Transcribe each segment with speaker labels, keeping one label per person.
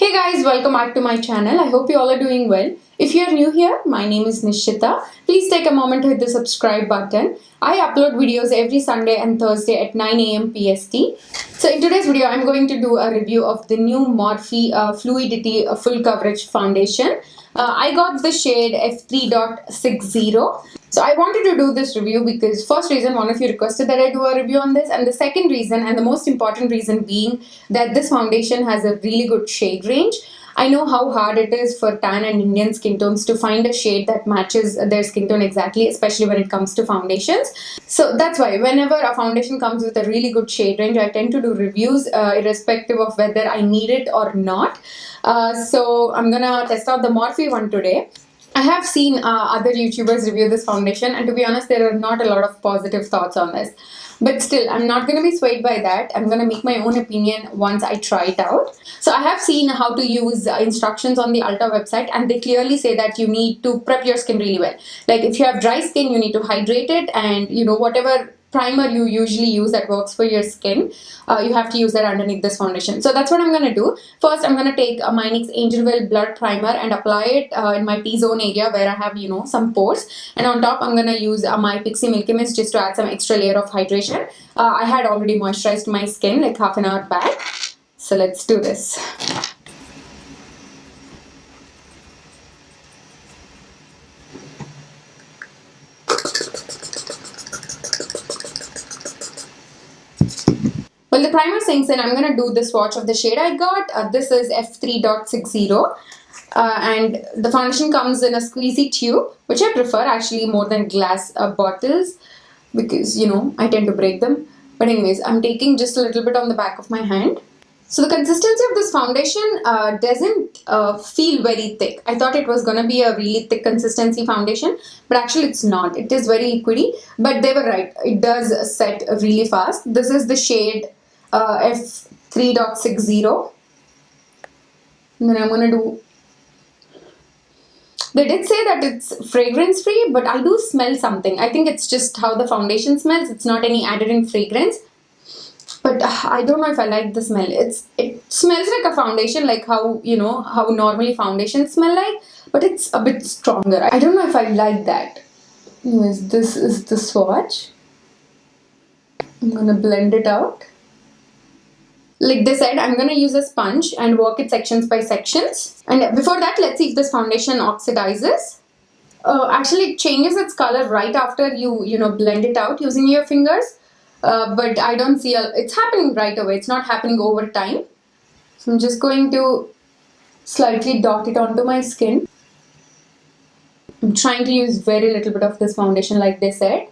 Speaker 1: Hey guys, welcome back to my channel. I hope you all are doing well. If you are new here, my name is Nishitha. Please take a moment to hit the subscribe button. I upload videos every Sunday and Thursday at 9 a.m. PST. So in today's video, I'm going to do a review of the new Morphe Fluidity Full Coverage Foundation. I got the shade F3.60. So I wanted to do this review because first reason, one of you requested that I do a review on this, and the second reason and the most important reason being that this foundation has a really good shade range. I know how hard it is for tan and Indian skin tones to find a shade that matches their skin tone exactly, especially when it comes to foundations. So that's why whenever a foundation comes with a really good shade range, I tend to do reviews irrespective of whether I need it or not. So I'm gonna test out the Morphe one today. I have seen other YouTubers review this foundation, and to be honest, there are not a lot of positive thoughts on this. But still, I'm not going to be swayed by that. I'm going to make my own opinion once I try it out. So I have seen how to use instructions on the Ulta website, and they clearly say that you need to prep your skin really well. Like if you have dry skin, you need to hydrate it, and whatever primer you usually use that works for your skin, you have to use that underneath this foundation. So that's what I'm going to do. First, I'm going to take my NYX Angelville Blurred Primer and apply it in my T-zone area where I have, some pores. And on top, I'm going to use my Pixie Milky Mist just to add some extra layer of hydration. I had already moisturized my skin like half an hour back. So let's do this. Well, the primer sinks in. I'm going to do the swatch of the shade I got. This is F3.60. And the foundation comes in a squeezy tube, which I prefer actually more than glass bottles because, I tend to break them. But anyways, I'm taking just a little bit on the back of my hand. So the consistency of this foundation doesn't feel very thick. I thought it was going to be a really thick consistency foundation, but actually it's not. It is very liquidy, but they were right. It does set really fast. This is the shade F3.60. And then I'm going to do... They did say that it's fragrance free, but I do smell something. I think it's just how the foundation smells. It's not any added in fragrance. But I don't know if I like the smell. It smells like a foundation, like how, how normally foundations smell like, but it's a bit stronger. I don't know if I like that. Anyways, this is the swatch. I'm going to blend it out. Like they said, I'm going to use a sponge and work it sections by sections. And before that, let's see if this foundation oxidizes. Actually, it changes its color right after you, blend it out using your fingers. But I don't see it's happening right away. It's not happening over time. So I'm just going to slightly dot it onto my skin. I'm trying to use very little bit of this foundation like they said.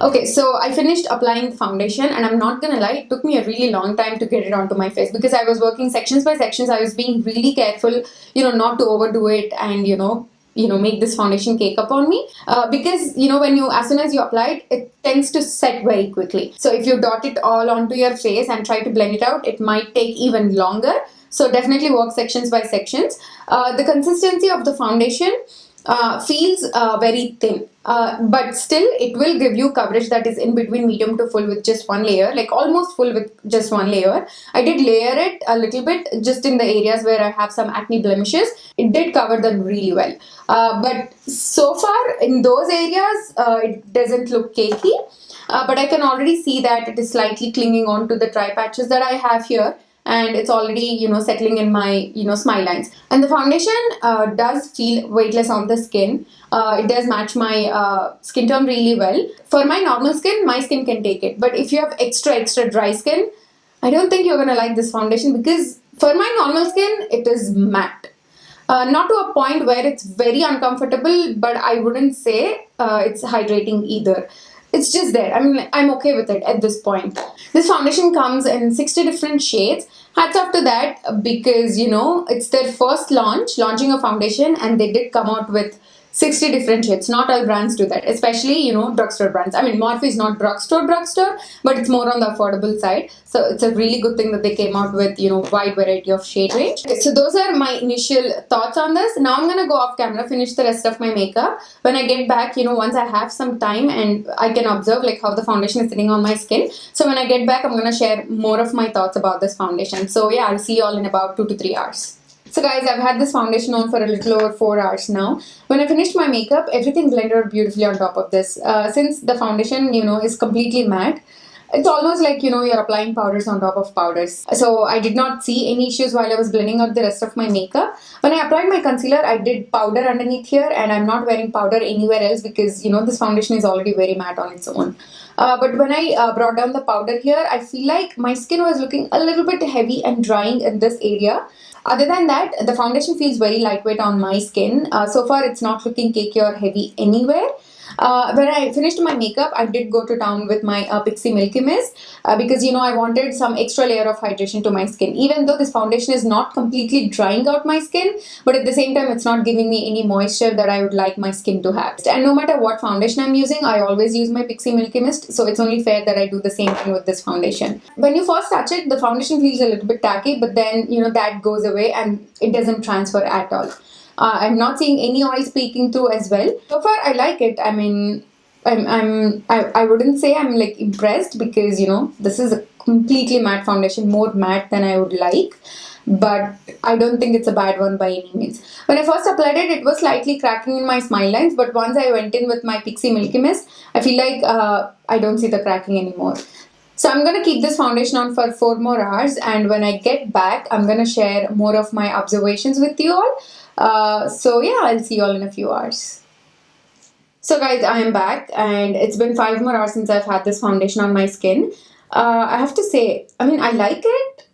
Speaker 1: Okay, so I finished applying the foundation, and I'm not gonna lie, it took me a really long time to get it onto my face because I was working sections by sections. I was being really careful, not to overdo it and, make this foundation cake up on me. Because, as soon as you apply it, it tends to set very quickly. So if you dot it all onto your face and try to blend it out, it might take even longer. So definitely work sections by sections. The consistency of the foundation feels very thin, but still it will give you coverage that is in between medium to full with just one layer, like almost full with just one layer. I did layer it a little bit just in the areas where I have some acne blemishes. It did cover them really well, but so far in those areas it doesn't look cakey, but I can already see that it is slightly clinging on to the dry patches that I have here. And it's already, settling in my, smile lines. And the foundation does feel weightless on the skin. It does match my skin tone really well. For my normal skin, my skin can take it. But if you have extra dry skin, I don't think you're going to like this foundation because for my normal skin, it is matte. Not to a point where it's very uncomfortable, but I wouldn't say it's hydrating either. it's just there. I mean, I'm okay with it at this point. This foundation comes in 60 different shades. Hats off to that, because it's their first launching a foundation, and they did come out with 60 different shades. Not all brands do that, especially drugstore brands. I mean, Morphe is not drugstore, but it's more on the affordable side. So it's a really good thing that they came out with wide variety of shade range. Okay, so those are my initial thoughts on this. Now I'm gonna go off camera, finish the rest of my makeup. When I get back, once I have some time and I can observe like how the foundation is sitting on my skin. So when I get back, I'm gonna share more of my thoughts about this foundation. So yeah, I'll see you all in about 2 to 3 hours. So guys, I've had this foundation on for a little over 4 hours now. When I finished my makeup, everything blended out beautifully on top of this. Since the foundation, is completely matte, it's almost like, you're applying powders on top of powders. So I did not see any issues while I was blending out the rest of my makeup. When I applied my concealer, I did powder underneath here, and I'm not wearing powder anywhere else because, this foundation is already very matte on its own. But when I brought down the powder here, I feel like my skin was looking a little bit heavy and drying in this area. Other than that, the foundation feels very lightweight on my skin. So far, it's not looking cakey or heavy anywhere. When I finished my makeup, I did go to town with my Pixie Milky Mist because I wanted some extra layer of hydration to my skin. Even though this foundation is not completely drying out my skin, but at the same time it's not giving me any moisture that I would like my skin to have. And no matter what foundation I'm using, I always use my Pixie Milky Mist, so it's only fair that I do the same thing with this foundation. When you first touch it, the foundation feels a little bit tacky, but then that goes away and it doesn't transfer at all. I'm not seeing any oils peeking through as well. So far, I like it. I mean, I wouldn't say I'm like impressed because this is a completely matte foundation, more matte than I would like. But I don't think it's a bad one by any means. When I first applied it, it was slightly cracking in my smile lines. But once I went in with my Pixie Milky Mist, I feel like I don't see the cracking anymore. So I'm going to keep this foundation on for 4 more hours. And when I get back, I'm going to share more of my observations with you all. So yeah, I'll see you all in a few hours. So guys, I am back and it's been 5 more hours since I've had this foundation on my skin. I have to say, I mean, I like it,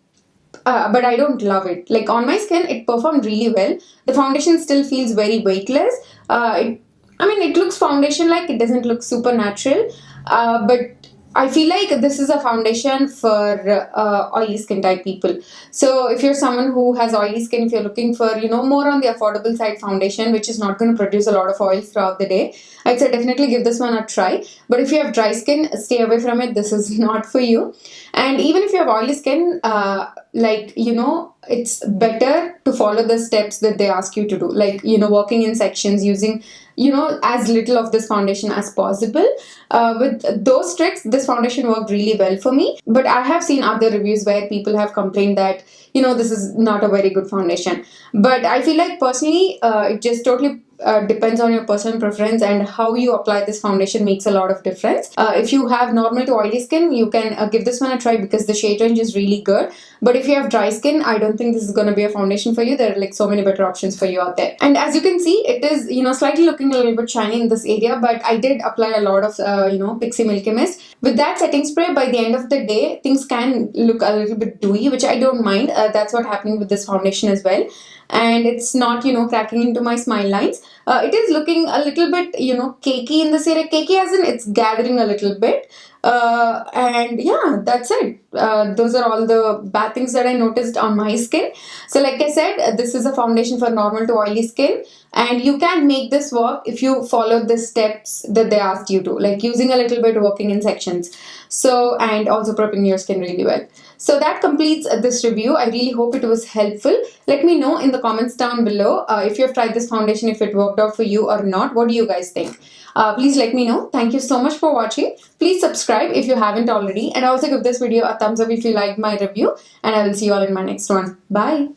Speaker 1: but I don't love it. Like on my skin, it performed really well. The foundation still feels very weightless. It looks foundation-like. It doesn't look super natural, but I feel like this is a foundation for oily skin type people. So if you're someone who has oily skin, if you're looking for, more on the affordable side foundation, which is not going to produce a lot of oils throughout the day, I'd say definitely give this one a try. But if you have dry skin, stay away from it. This is not for you. And even if you have oily skin, it's better to follow the steps that they ask you to do. Like, working in sections, using as little of this foundation as possible. With those tricks, this foundation worked really well for me. But I have seen other reviews where people have complained that, this is not a very good foundation. But I feel like personally, it just totally depends on your personal preference, and how you apply this foundation makes a lot of difference. If you have normal to oily skin, you can give this one a try because the shade range is really good. But if you have dry skin, I don't think this is going to be a foundation for you. There are like so many better options for you out there. And as you can see, it is slightly looking a little bit shiny in this area, but I did apply a lot of Pixie Milky Mist. With that setting spray, by the end of the day, things can look a little bit dewy, which I don't mind. That's what's happening with this foundation as well. And it's not, cracking into my smile lines. It is looking a little bit, cakey in this area. Cakey as in it's gathering a little bit. And yeah, that's it. Those are all the bad things that I noticed on my skin. So like I said, this is a foundation for normal to oily skin. And you can make this work if you follow the steps that they asked you to, like using a little bit, working in sections. So, and also prepping your skin really well. So that completes this review. I really hope it was helpful. Let me know in the comments down below if you have tried this foundation, if it worked out for you or not. What do you guys think? Please let me know. Thank you so much for watching. Please subscribe if you haven't already, and also give this video a thumbs up if you liked my review, and I will see you all in my next one. Bye.